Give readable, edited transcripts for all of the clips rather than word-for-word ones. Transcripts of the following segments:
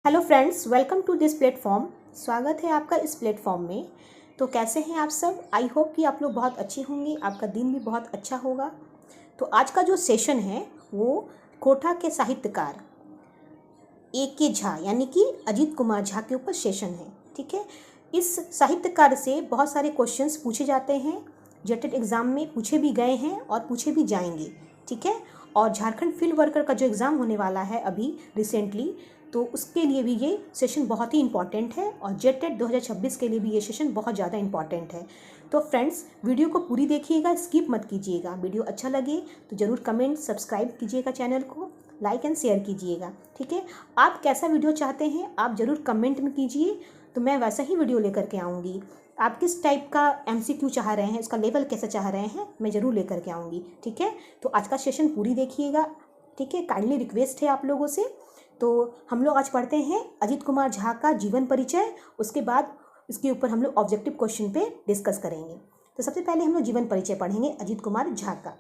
Hello friends, welcome to this platform. स्वागत है आपका इस प्लेटफॉर्म में। तो कैसे हैं आप सब? आई होप कि आप लोग बहुत अच्छे होंगे, आपका दिन भी बहुत अच्छा होगा। तो आज का जो सेशन है वो कोटा के साहित्यकार A.K. झा यानी कि अजीत कुमार झा के ऊपर सेशन है। ठीक है, इस साहित्यकार से बहुत सारे क्वेश्चंस पूछे जाते हैं, जेटेड एग्ज़ाम में पूछे भी गए हैं और पूछे भी जाएंगे। ठीक है, और झारखंड फील्ड वर्कर का जो एग्ज़ाम होने वाला है अभी रिसेंटली, तो उसके लिए भी ये सेशन बहुत ही इंपॉर्टेंट है और जेटेड 2026 के लिए भी ये सेशन बहुत ज़्यादा इंपॉर्टेंट है। तो फ्रेंड्स, वीडियो को पूरी देखिएगा, स्किप मत कीजिएगा। वीडियो अच्छा लगे तो ज़रूर कमेंट सब्सक्राइब कीजिएगा, चैनल को लाइक एंड शेयर कीजिएगा। ठीक है, आप कैसा वीडियो चाहते हैं आप ज़रूर कमेंट में कीजिए, तो मैं वैसा ही वीडियो लेकर के आऊँगी। आप किस टाइप का MCQ चाह रहे हैं, इसका लेवल कैसा चाह रहे हैं, मैं ज़रूर लेकर के आऊँगी। ठीक है, तो आज का सेशन पूरी देखिएगा। ठीक है, काइंडली रिक्वेस्ट है आप लोगों से। तो हम लोग आज पढ़ते हैं अजीत कुमार झा का जीवन परिचय, उसके बाद इसके ऊपर हम लोग ऑब्जेक्टिव क्वेश्चन पे डिस्कस करेंगे। तो सबसे पहले हम लोग जीवन परिचय पढ़ेंगे अजीत कुमार झा का।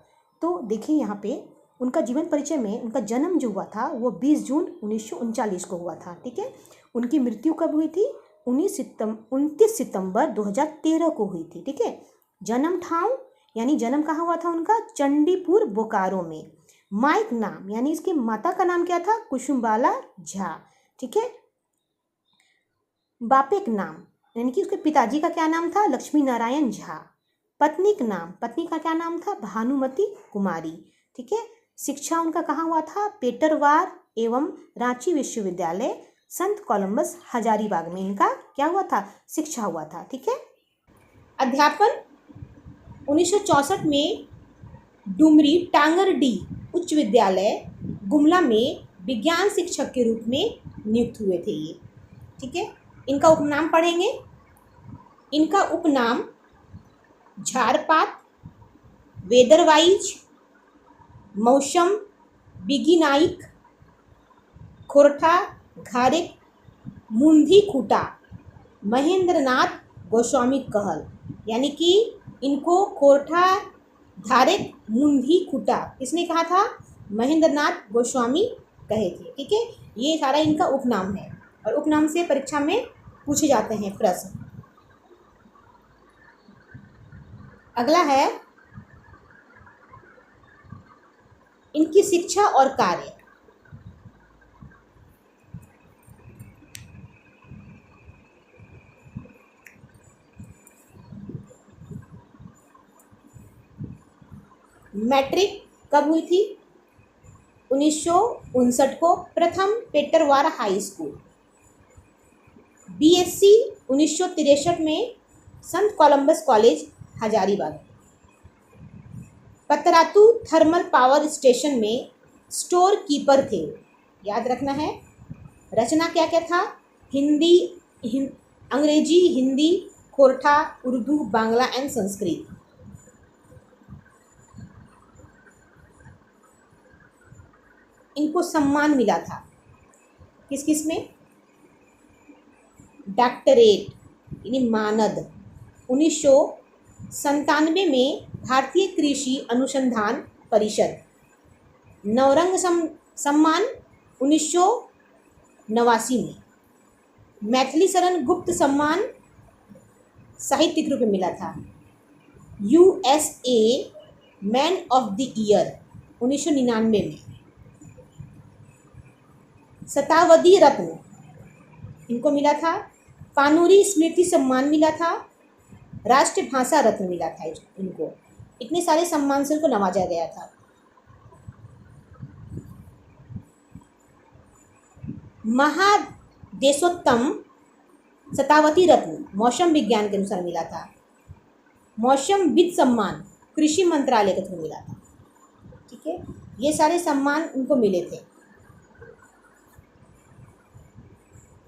तो देखिए यहाँ पे उनका जीवन परिचय में उनका जन्म जो हुआ था वो 20 जून 1939 को हुआ था। ठीक है, उनकी मृत्यु कब हुई थी? 29 सितंबर 2013 को हुई थी। ठीक है, जन्म ठाव यानी जन्म कहाँ हुआ था उनका? चंडीपुर बोकारो में। माइक नाम यानी इसकी माता का नाम क्या था? कुसुमबाला झा। ठीक है, बापेक नाम यानी कि उसके पिताजी का क्या नाम था? लक्ष्मी नारायण झा। पत्नीक नाम, पत्नी का क्या नाम था? भानुमती कुमारी। ठीक है, शिक्षा उनका कहाँ हुआ था? पेटरवार एवं रांची विश्वविद्यालय संत कोलंबस हजारीबाग में इनका क्या हुआ था? शिक्षा हुआ था। ठीक है, अध्यापन 1964 में डुमरी टांगरडी उच्च विद्यालय गुमला में विज्ञान शिक्षक के रूप में नियुक्त हुए थे ये। ठीक है, इनका उपनाम पढ़ेंगे। इनका उपनाम झारपात, वेदरवाइज, मौसम, बिगिनाइक, खोरठा, घारिक, मुंधी खूटा, महेंद्रनाथ गोस्वामी कहल। यानी कि इनको खोरठा, धारिक, मुंधी खूटा किसने कहा था? महेंद्रनाथ गोस्वामी कहे थे। ठीक है, ये सारा इनका उपनाम है और उपनाम से परीक्षा में पूछे जाते हैं प्रश्न। अगला है इनकी शिक्षा और कार्य। मैट्रिक कब हुई थी? 1959 को, प्रथम पेटरवार हाई स्कूल। BSc 1963 में संत Columbus college Hazaribagh. Patratu thermal power station में स्टोर कीपर थे, याद रखना है। रचना क्या क्या था? हिंदी, अंग्रेजी, हिंदी, खोरठा, उर्दू, बांग्ला एंड संस्कृत। इनको सम्मान मिला था किस किस में? डॉक्टरेट यानी मानद 1997 में भारतीय कृषि अनुसंधान परिषद। नवरंग सम्मान 1989 में। मैथिली शरण गुप्त सम्मान साहित्यिक रूप में मिला था। USA man of the year 1999 में। शतावधी रत्न इनको मिला था। पानूरी स्मृति सम्मान मिला था। राष्ट्रीय भाषा रत्न मिला था इनको। इतने सारे सम्मान से इनको नवाजा गया था। महादेशोत्तम शतावती रत्न मौसम विज्ञान के अनुसार मिला था। मौसमविद सम्मान कृषि मंत्रालय के थ्रू मिला था। ठीक है, ये सारे सम्मान उनको मिले थे।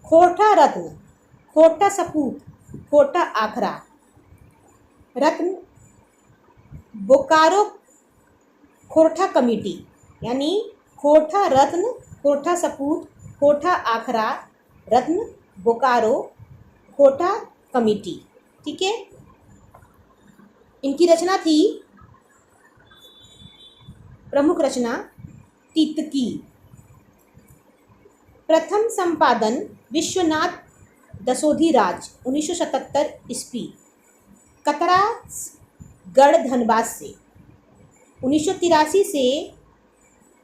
खोरठा रत्न, खोरठा सपूत, खोरठा आखरा रत्न बोकारो खोरठा कमेटी यानी खोरठा रत्न, खोरठा सपूत, खोरठा आखरा रत्न बोकारो खोरठा कमेटी। ठीक है, इनकी रचना थी, प्रमुख रचना तितकी। प्रथम संपादन विश्वनाथ दसोधिराज 1977 ईस्वी, कतरा गढ़ धनबाद से। 1983 से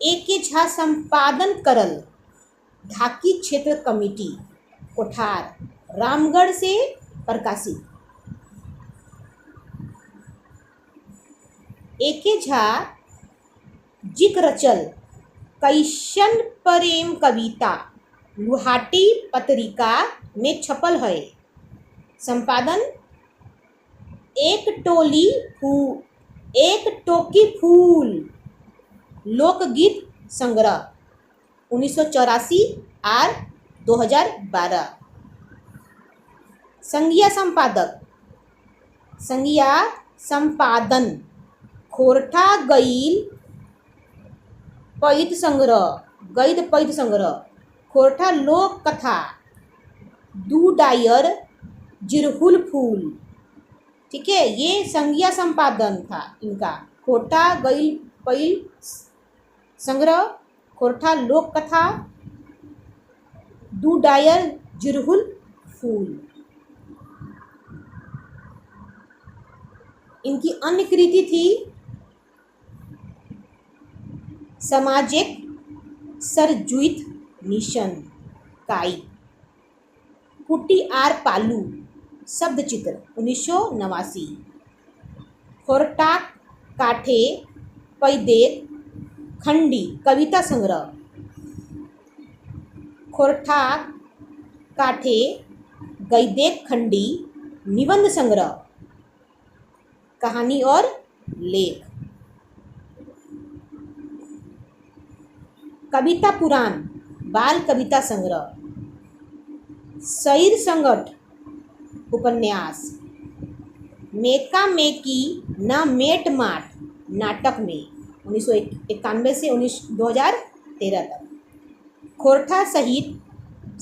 A.K. झा संपादन करल, ढाकी क्षेत्र कमेटी, कोठार, रामगढ़ से प्रकाशित। A.K. झा जिक रचल कैसन प्रेम कविता लुहाटी पत्रिका में छपल है। संपादन एक टोकी फूल लोकगीत संग्रह 1984 और 2012। संज्ञा संपादन खोरठा गैद पैद संग्रह, खोरठा लोक कथा, दू डायर जिरहुल फूल। ठीक है, ये संज्ञा संपादन था इनका। खोरठा गैद पैद संग्रह, खोरठा लोक कथा, दू डायर जिरहुल फूल। इनकी अन्य कृति थी सामाजिक सरजुइत निशन काई, कुटी आर पालू शब्द चित्र 1989, खोरठा काठे पैदेक खंडी कविता संग्रह, खोरठा काठे गैदेक खंडी निबंध संग्रह, कहानी और लेख। कविता पुराण बाल कविता संग्रह, शरीर संगठ उपन्यास, मेका मेकी न मेट माट नाटक में 1991 से 2013 तक, खोरठा सहित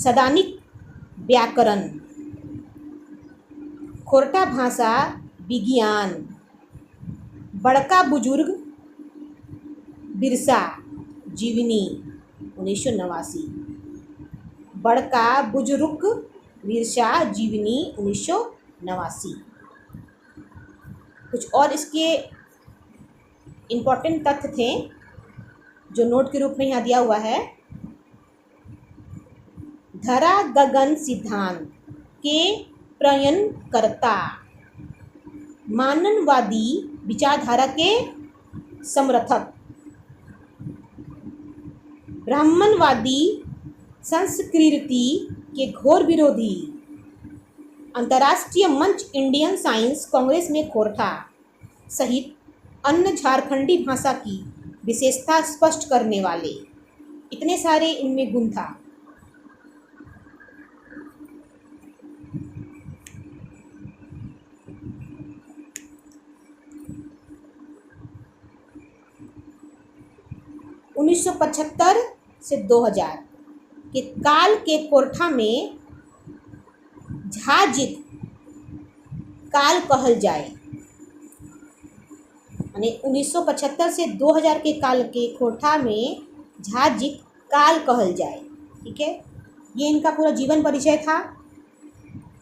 सदानिक व्याकरण, खोरठा भाषा विज्ञान, बड़का बुजुर्ग बिरसा जीवनी 1989, बड़का बुजुर्ग बिरसा जीवनी 1989। कुछ और इसके इम्पोर्टेंट तथ्य थे जो नोट के रूप में यहाँ दिया हुआ है। धरा गगन सिद्धांत के प्रयनकर्ता, मानववादी विचारधारा के समर्थक, ब्राह्मणवादी संस्कृति के घोर विरोधी, अंतर्राष्ट्रीय मंच इंडियन साइंस कांग्रेस में खोरठा सहित अन्य झारखंडी भाषा की विशेषता स्पष्ट करने वाले, इतने सारे इनमें गुण था। उन्नीस सौ 1975 से 2000 के काल के खोरठा में झाजिक काल कहल जाए, यानी 1975 से 2000 के काल के खोरठा में झाजिक काल कहल जाए। ठीक है, ये इनका पूरा जीवन परिचय था,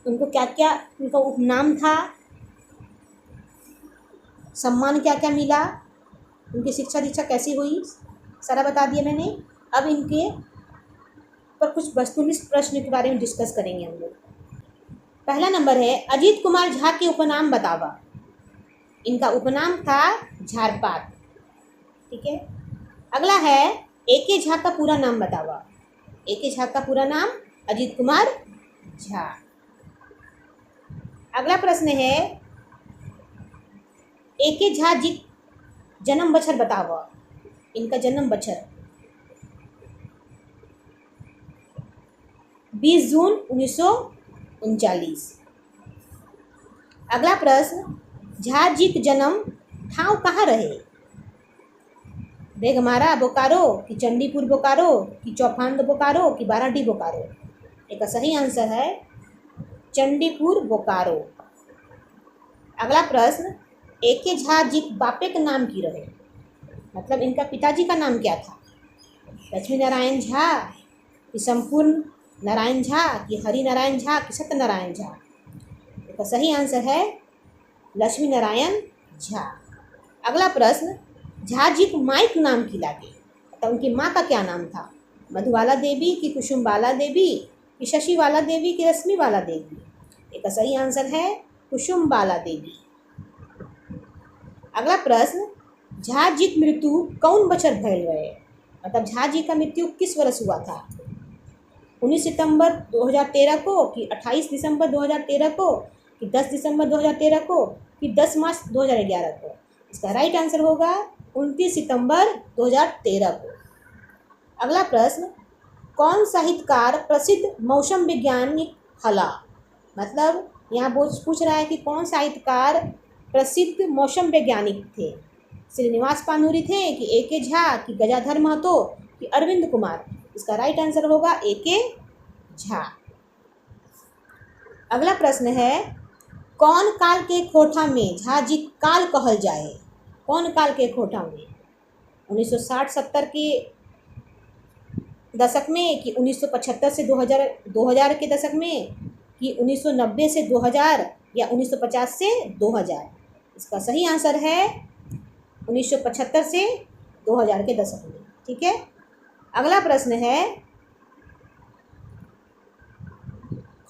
उनको क्या क्या उनका उपनाम था, सम्मान क्या क्या मिला, उनकी शिक्षा दीक्षा कैसी हुई, सारा बता दिया मैंने। अब इनके पर कुछ वस्तुनिष्ठ प्रश्न के बारे में डिस्कस करेंगे हम लोग। पहला नंबर है अजीत कुमार झा के उपनाम बतावा। इनका उपनाम था झारपात। ठीक है, अगला है A.K. झा का पूरा नाम बतावा। A.K. झा का पूरा नाम अजीत कुमार झा। अगला प्रश्न है A.K. झा जी जन्म बछर बतावा। इनका जन्म बछर 20 जून 1939। अगला प्रश्न झा जी का जन्म ठाव कहाँ रहे? बेगमारा बोकारो कि चंडीपुर बोकारो कि चौफांद बोकारो कि बाराडी बोकारो? इसका सही आंसर है चंडीपुर बोकारो। अगला प्रश्न A.K. झा जी बापे का नाम की रहे, मतलब इनका पिताजी का नाम क्या था? लक्ष्मी नारायण झा, कि संपूर्ण नारायण झा, कि हरि नारायण झा, कि सत्यनारायण झा। इसका सही आंसर है लक्ष्मी नारायण झा। अगला प्रश्न, झा जी को माई के नाम की लागे, तो उनकी माँ का क्या नाम था? मधुबाला देवी, कि कुसुमबाला देवी, कि शशिबाला देवी, कि रश्मिबाला देवी। इसका सही आंसर है कुसुमबाला देवी। अगला प्रश्न, झा जी की मृत्यु कौन बछर भयल रहे? मतलब झा जी का मृत्यु किस वर्ष हुआ था? 19 सितंबर 2013 को, कि 28 दिसंबर 2013 को, कि 10 दिसंबर 2013 को, कि 10 मार्च 2011 को। इसका राइट आंसर होगा 29 सितंबर 2013 को। अगला प्रश्न, कौन साहित्यकार प्रसिद्ध मौसम वैज्ञानिक हला? मतलब यहाँ पूछ रहा है कि कौन साहित्यकार प्रसिद्ध मौसम वैज्ञानिक थे? श्रीनिवास पानुरी थे, कि ए.के. झा, कि गजाधर महतो, कि अरविंद कुमार। इसका राइट आंसर होगा ए.के. झा। अगला प्रश्न है, कौन काल के खोठा में झा जी काल कहल जाए? कौन काल के खोठा में? 1960-70 के दशक में, कि 1975 से 2000 के दशक में, कि 1990 से 2000, या 1950 से 2000। इसका सही आंसर है 1975 से 2000 के दशक में। ठीक है। अगला प्रश्न है,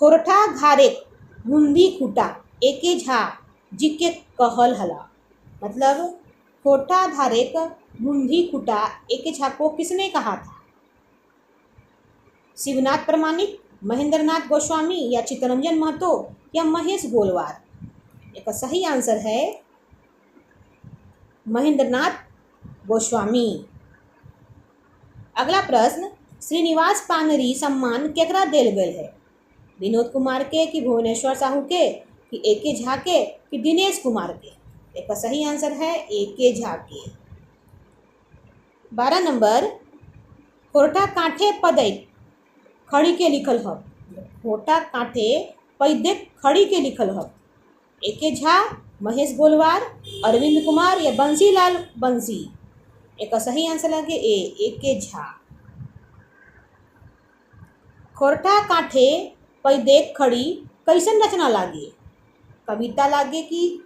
खोरठा घारेक मुंदी खूटा ए.के. झा जी के कहल हला। मतलब खोरठा धारेक मुंदी खूटा ए.के. झा को किसने कहा था? शिवनाथ प्रमाणिक, महेंद्रनाथ गोस्वामी, या चित्तरंजन महतो, या महेश गोलवार। इसका सही आंसर है महेंद्रनाथ गोस्वामी। अगला प्रश्न, श्रीनिवास पानरी सम्मान केकरा देल गेल है? विनोद कुमार के, कि भुवनेश्वर साहू के, कि ए.के. झा के, कि दिनेश कुमार के। इसका सही आंसर है ए.के. झा के। 12 नंबर, खोरठा कांठे पदैक खड़ी के लिखल ह। खोरठा कांठे पदैक खड़ी के लिखल ह। ए.के. झा, महेश गोलवार, अरविंद कुमार, या बंसीलाल बंसी। इसका सही आंसर लगे ए.के. झा। खोरठा कांठे पदैक खड़ी कैसन रचना लागे? कविता लागे, कि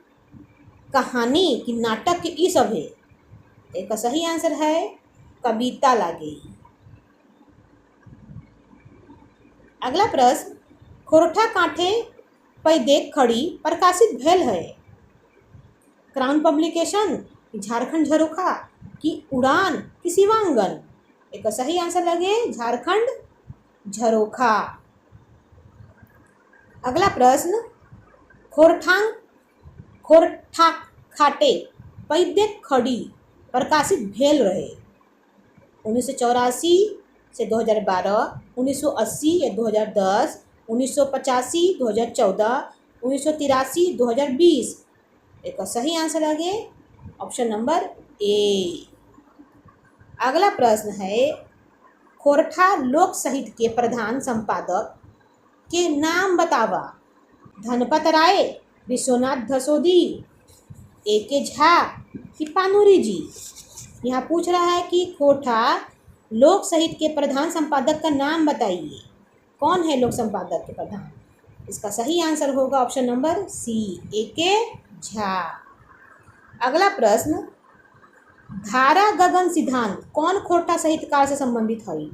कहानी, कि नाटक, कि ई सब है? इसका सही आंसर है कविता लागे। अगला प्रश्न, खोरठा कांठे पदैक खड़ी प्रकाशित भेल है? क्राउन पब्लिकेशन, कि झारखंड झरोखा, कि उड़ान, कि शिवांगन। इसका सही आंसर लगे झारखंड झरोखा। अगला प्रश्न, खोरठा खाटे पदैक खड़ी प्रकाशित भेल रहे? 1984 से 2012, 1980 या 2010, 1985, 2014, 1983, 2020। इसका सही आंसर लगे ऑप्शन नंबर ए। अगला प्रश्न है, खोरठा लोक साहित्य के प्रधान संपादक के नाम बतावा? धनपत राय, विश्वनाथ धसोदी, ए.के. झा, कि पानुरी जी। यहाँ पूछ रहा है कि खोरठा लोक साहित्य के प्रधान संपादक का नाम बताइए। कौन है लोक संपादक के प्रधान? इसका सही आंसर होगा option number C, A K. Jha. अगला प्रश्न, धारा गगन सिद्धांत कौन खोरठा साहित्यकार से संबंधित है?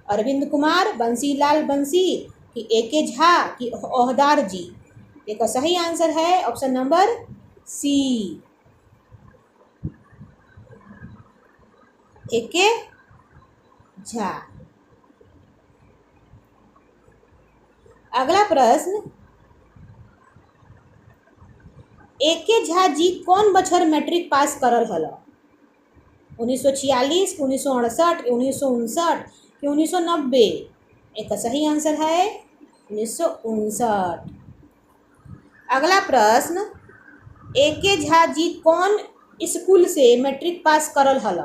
अरविंद कुमार, बंसीलाल बंसी, कि ए.के. झा, कि ओहदार जी। इसका सही आंसर है option number C, A K. Jha. अगला प्रश्न, ए.के. झा जी कौन बछर मैट्रिक पास करल हल? 1946, 1968, 1959, कि 1990। इसका सही आंसर है 1959। अगला प्रश्न, ए.के. झा जी कौन स्कूल से मैट्रिक पास करल हल?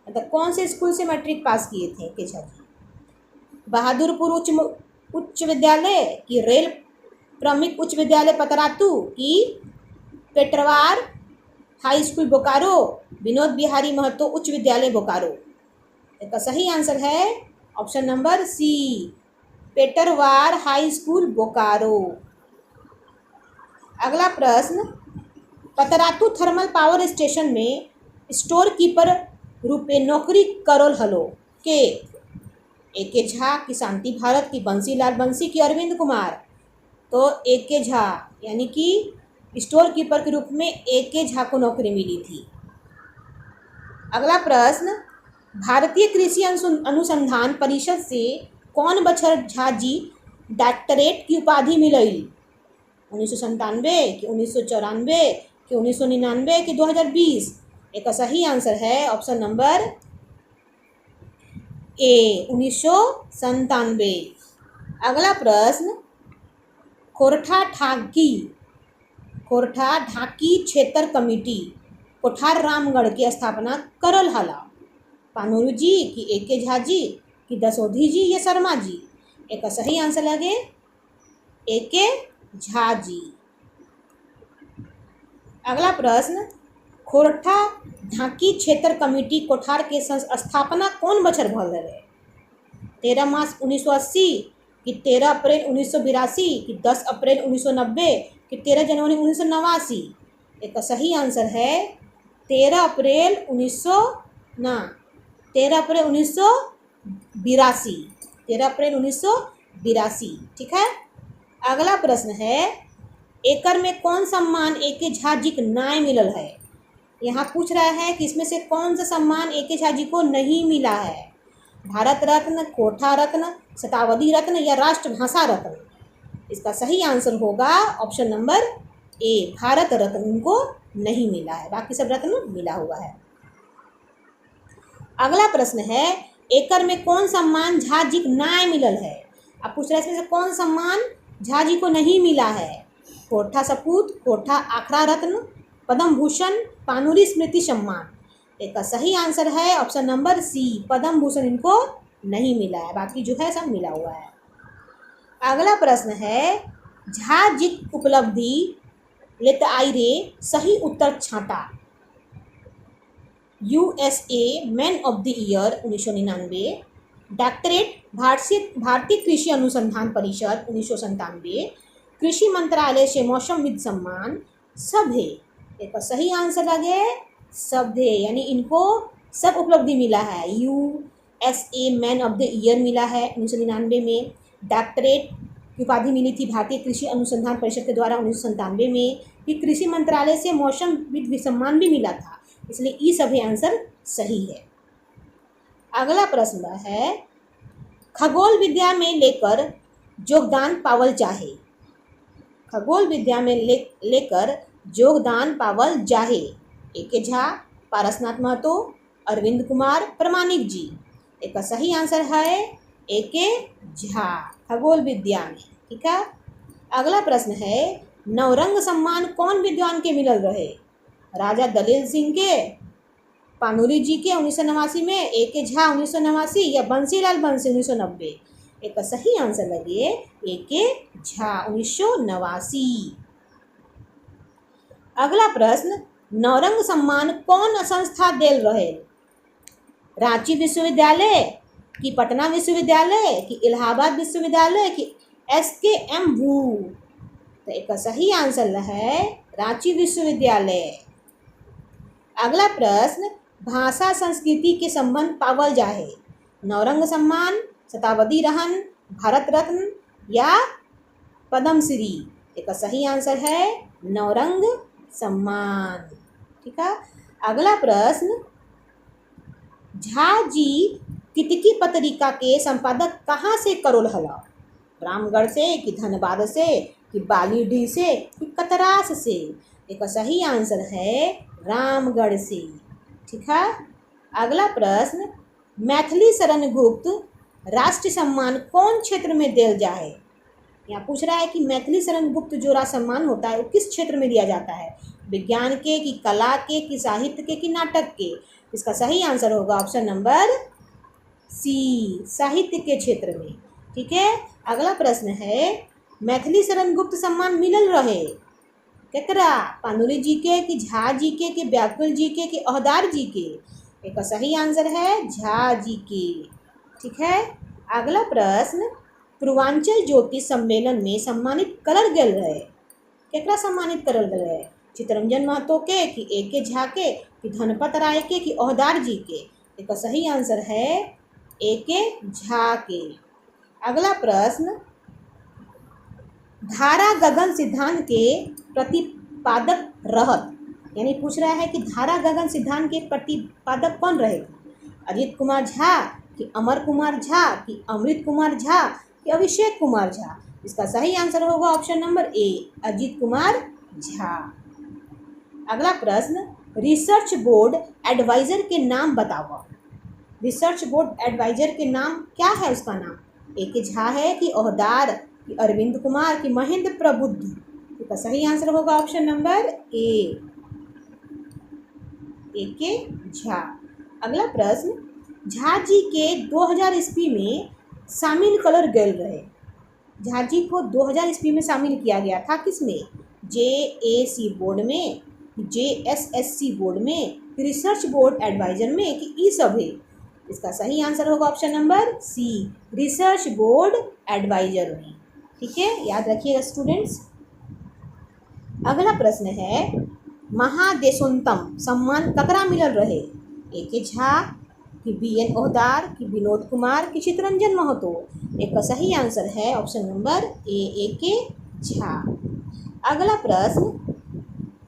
मतलब कौन से स्कूल से मैट्रिक पास किए थे ए.के. झा जी? बहादुरपुर उच्च विद्यालय, कि रेल प्राथमिक उच्च विद्यालय पतरातू, कि पेटरवार हाई स्कूल बोकारो, विनोद बिहारी महतो उच्च विद्यालय बोकारो। इसका सही आंसर है option number C Petarwar high school Bokaro. अगला प्रश्न, पतरातू थर्मल पावर स्टेशन में स्टोर कीपर रूपे नौकरी करोल हलो के ए के झा की शांति भारत की बंसीलाल बंसी की अरविंद कुमार। तो ए के झा यानी कि स्टोर कीपर के रूप में ए के झा को नौकरी मिली थी। अगला प्रश्न, भारतीय कृषि अनुसंधान परिषद से कौन बछर झा जी डॉक्टरेट की उपाधि मिलई? 1997 कि 1994 कि 1999 कि 2020? एक सही आंसर है ऑप्शन नंबर ए 1997। अगला प्रश्न, खोरठा ढाकी क्षेत्र कमेटी कोठार रामगढ़ की स्थापना करल हला? पानूरू जी कि ए के झा जी कि दसोधी जी या शर्मा जी? एक सही आंसर लगे ए के झा जी। अगला प्रश्न, खोरठा ढाकी क्षेत्र कमेटी कोठार के स्थापना कौन बछर भल रहे? 13 मार्च 1980 कि 13 अप्रैल 1982 कि 10 अप्रैल 1990 कि 13 जनवरी 1989? एक सही आंसर है 13 अप्रैल 1982। ठीक है। अगला प्रश्न है, एकर में कौन सम्मान ए के झा जी को नाय मिलल है? यहाँ पूछ रहा है कि इसमें से कौन सा सम्मान ए के झा जी को नहीं मिला है? भारत रत्न, कोठा रत्न, शताब्दी रत्न या राष्ट्रभाषा रत्न? इसका सही आंसर होगा ऑप्शन नंबर ए, भारत रत्न उनको नहीं मिला है, बाकी सब रत्न मिला हुआ है। अगला प्रश्न है, एकर में कौन सम्मान झा जी को नाय मिलल है? अब पूछ रहे हैं इसमें से कौन सम्मान झा जी को नहीं मिला है? कोठा सपूत, कोठा आखड़ा रत्न, पद्म भूषण, पानूरी स्मृति सम्मान? एक सही आंसर है ऑप्शन नंबर सी, पद्म भूषण इनको नहीं मिला है, बाकी जो है सब मिला हुआ है। अगला प्रश्न है, झा जी उपलब्धि लेत आई रे सही उत्तर छाटा? USA man of the year 1999, doctorate भारतीय कृषि अनुसंधान परिषद 1997, कृषि मंत्रालय से मौसमविद सम्मान, सभे? एक सही आंसर लगे सभे, यानी इनको सब उपलब्धि मिला है। USA man of the year मिला है 1999 में, डॉक्टरेट की उपाधि मिली थी भारतीय कृषि अनुसंधान परिषद के द्वारा 1997 में, फिर कृषि मंत्रालय से मौसमविद सम्मान भी मिला था, इसलिए ई सभी आंसर सही है। अगला प्रश्न है, खगोल विद्या में लेकर योगदान पावल चाहे? खगोल विद्या में लेकर योगदान पावल जाहे? ए के झा, पारसनाथ महतो, अरविंद कुमार, प्रमाणिक जी? एक सही आंसर है ए के झा, खगोल विद्या में। ठीक है। अगला प्रश्न है, नवरंग सम्मान कौन विद्वान के मिलल रहे? राजा दलील सिंह के, पानूरी जी के 1989 में, ए के झा 1989 या बंसीलाल बंसी 1990? एक सही आंसर लगे ए के झा 1989। अगला प्रश्न, नवरंग सम्मान कौन संस्था देल रहे? रांची विश्वविद्यालय कि पटना विश्वविद्यालय कि इलाहाबाद विश्वविद्यालय कि SKM वू? तो एक सही आंसर है रांची विश्वविद्यालय। अगला प्रश्न, भाषा संस्कृति के संबंध पावल जाहे? नवरंग सम्मान, शताब्दी रहन, भारत रत्न या पद्मश्री? एक सही आंसर है नवरंग सम्मान। ठीक है। अगला प्रश्न, झा जी कितकी पत्रिका के संपादक कहाँ से करोल हला? रामगढ़ से कि धनबाद से कि बालीडीह से कि कतरास से? एक सही आंसर है रामगढ़ से। ठीक है। अगला प्रश्न, मैथिली शरण गुप्त राष्ट्रीय सम्मान कौन क्षेत्र में दिया जाए? यहाँ पूछ रहा है कि मैथिली शरण गुप्त जो राष्ट्रीय सम्मान होता है वो किस क्षेत्र में दिया जाता है? विज्ञान के कि कला के कि साहित्य के कि नाटक के? इसका सही आंसर होगा ऑप्शन नंबर सी, साहित्य के क्षेत्र में। ठीक है। अगला प्रश्न है, मैथिली शरण गुप्त सम्मान मिलल रहे केकरा? पानूरी जी के कि झा जी के कि व्याकुल जी के कि ओहदार जी के? एक सही आंसर है झा जी के। ठीक है। अगला प्रश्न, पूर्वांचल ज्योति सम्मेलन में सम्मानित करल गेल रहे, केकरा सम्मानित करल गेल रहे? चितरंजन महतो के कि ए.के. झा के कि धनपत राय के कि ओहदार जी के? इसका सही आंसर है ए.के. झा के। अगला प्रश्न, धारा गगन सिद्धांत के प्रतिपादक रहत, यानी पूछ रहा है कि धारा गगन सिद्धांत के प्रतिपादक कौन रहे? अजीत कुमार झा कि अमर कुमार झा कि अमृत कुमार झा कि अभिषेक कुमार झा? इसका सही आंसर होगा ऑप्शन नंबर ए, अजीत कुमार झा। अगला प्रश्न, रिसर्च बोर्ड एडवाइजर के नाम बताओ। रिसर्च बोर्ड एडवाइजर के नाम क्या है? उसका नाम ए.के. झा है कि ओहदार कि अरविंद कुमार कि महेंद्र प्रबुद्ध? इसका सही आंसर होगा option number A, A K. Jha. अगला प्रश्न, झा जी के 2000 ईस्वी में शामिल कलर गेल रहे। झा जी को 2000 ईस्वी में शामिल किया गया था, किसमें? JAC बोर्ड में, JSSC बोर्ड में, रिसर्च बोर्ड एडवाइजर में कि ई सब है? इसका सही आंसर होगा option number C, research board adviser में। ठीक है, याद रखिएगा स्टूडेंट्स। अगला प्रश्न है, महादेशोत्तम सम्मान ककरा मिलल रहे? ए.के. झा कि B.N. ओहदार कि विनोद कुमार कि चितरंजन महतो? एक का सही आंसर है option number A, A K. Jha. अगला प्रश्न,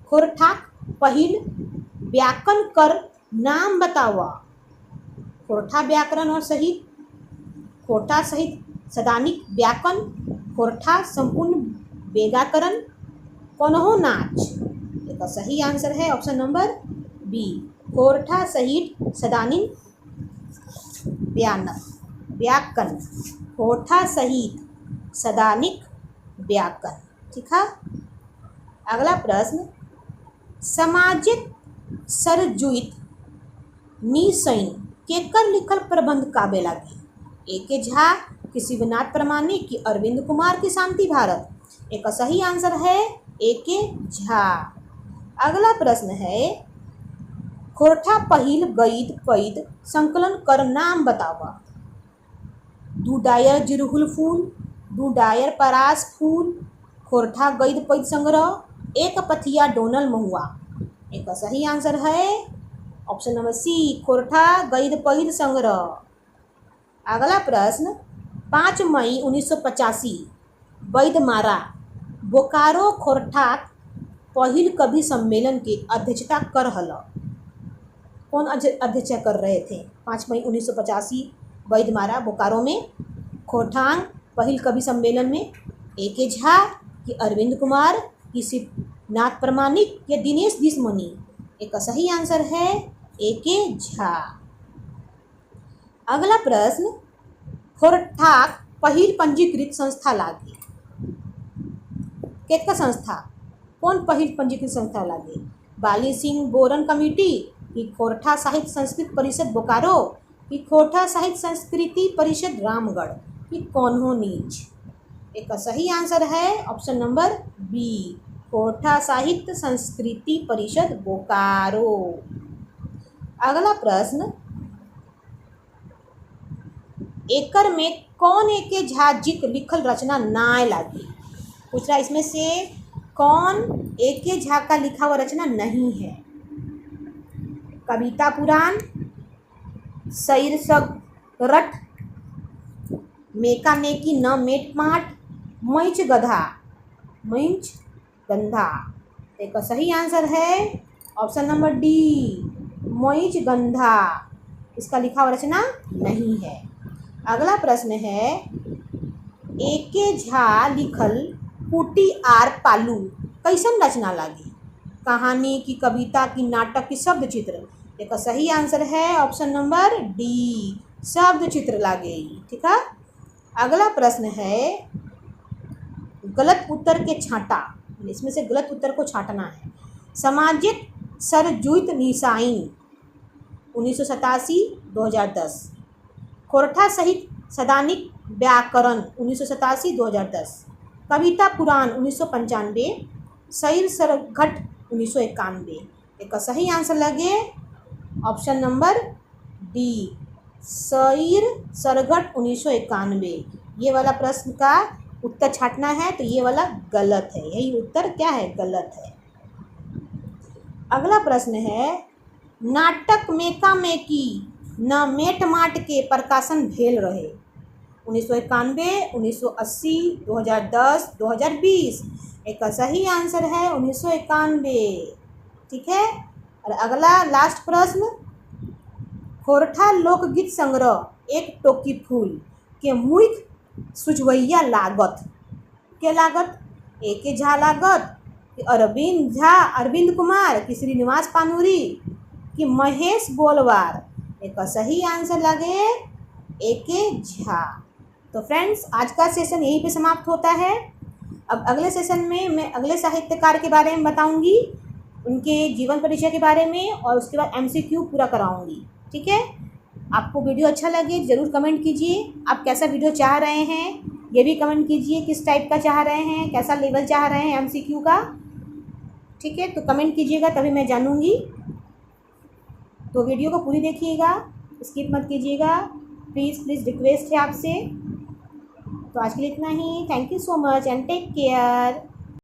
खोरठाक पहिल व्याकरण कर नाम बतावा। खोरठा व्याकरण और सहित, खोरठा सहित सदानिक व्याकरण, खोरठा संपूर्ण व्याकरण, कौनहो नाच? इसका सही आंसर है ऑप्शन नंबर बी, खोरठा सहित सदानिक व्याकरण, खोरठा सहित सदानिक व्याकरण। ठीक है। अगला प्रश्न, सामाजिक सरजुइत निसैन केकर लिखल प्रबंध काव्य लागी? ए.के. झा कि शिवनाथ प्रमाणिक कि अरविंद कुमार की शांति भारत? एक का सही आंसर है ए.के. झा। अगला प्रश्न है, खोरठा पहिल गईद पैद संकलन कर नाम बतावा। दू डायर जिरहुल फूल, दू डायर परास फूल, खोरठा गईद पैद संग्रह, एक पथिया डोनल महुआ? एक का सही आंसर है ऑप्शन नंबर सी, खोरठा गईद पैद संग्रह। अगला प्रश्न, 5 मई 1985 वैदमारा बोकारो खोरठाक पहिल कवि सम्मेलन की अध्यक्षता कर हल? कौन अध्यक्षता कर रहे थे 5 मई 1985 वैदमारा बोकारो में खोरठांग पहिल कवि सम्मेलन में? ए.के. झा कि अरविंद कुमार कि शिवनाथ प्रमाणिक या दिनेश दिशमणि? एक का सही आंसर है ए.के. झा। अगला प्रश्न, खोरठाक पहिल पंजीकृत संस्था लागे, केतना संस्था? कौन पहिल पंजीकृत संस्था लागे? बाली सिंह बोरन कमेटी कि खोरठा साहित्य संस्कृत परिषद बोकारो कि खोरठा साहित्य संस्कृति परिषद रामगढ़ कि कौनहो नीच? एक का सही आंसर है ऑप्शन नंबर बी, खोरठा साहित्य संस्कृति परिषद बोकारो। अगला प्रश्न, एकर में कौन ए.के. झा जी के लिखल रचना नाय लागी? पूछ रहा इसमें से कौन ए.के. झा का लिखा हुआ रचना नहीं है? कविता पुराण, शैर रट, मेका नेकी न मेट माट, मैच गंधा? एक का सही आंसर है ऑप्शन नंबर डी, मैच गंधा। इसका लिखा हुआ रचना नहीं है। अगला प्रश्न है, ए.के. झा लिखल पुटी आर पालू कैसन रचना लागी? कहानी की, कविता की, नाटक की, शब्द चित्र? एक सही आंसर है ऑप्शन नंबर डी, शब्द चित्र लागे। ठीक है। अगला प्रश्न है, गलत उत्तर के छांटा, इसमें से गलत उत्तर को छांटना है। सामाजिक सरजुइत निसाइन 1987-2010, खोरठा सहित सदानिक व्याकरण 1987-2010, कविता पुराण 1995, शैर सरघट 1991। एक सही आंसर लगे ऑप्शन नंबर डी, सईर सरगट 1991। ये वाला प्रश्न का उत्तर छांटना है तो ये वाला गलत है, यही उत्तर क्या है, गलत है। अगला प्रश्न है, नाटक मेका मेकी न मेट माट के प्रकाशन भेल रहे। 1991, 1980, 2010, 2020। एक सही आंसर है 1991। ठीक है। और अगला लास्ट प्रश्न, खोरठा लोकगीत संग्रह एक टोकी फूल के मुख्य सुझवैया लागत के लागत, ए के झा लागत कि अरविंद झा, अरविंद कुमार कि श्रीनिवास पानूरी कि महेश गोलवार। एक सही आंसर लगे ए के झा। तो फ्रेंड्स, आज का सेशन यहीं पे समाप्त होता है। अब अगले सेशन में मैं अगले साहित्यकार के बारे में बताऊंगी, उनके जीवन परिचय के बारे में, और उसके बाद MCQ पूरा कराऊंगी। ठीक है। आपको वीडियो अच्छा लगे ज़रूर कमेंट कीजिए। आप कैसा वीडियो चाह रहे हैं ये भी कमेंट कीजिए, किस टाइप का चाह रहे हैं, कैसा लेवल चाह रहे हैं MCQ का। ठीक है, तो कमेंट कीजिएगा तभी मैं जानूंगी। तो वीडियो को पूरी देखिएगा, स्किप मत कीजिएगा, प्लीज़ प्लीज़ रिक्वेस्ट है आपसे। तो आज के लिए इतना ही। Thank you so much and take care.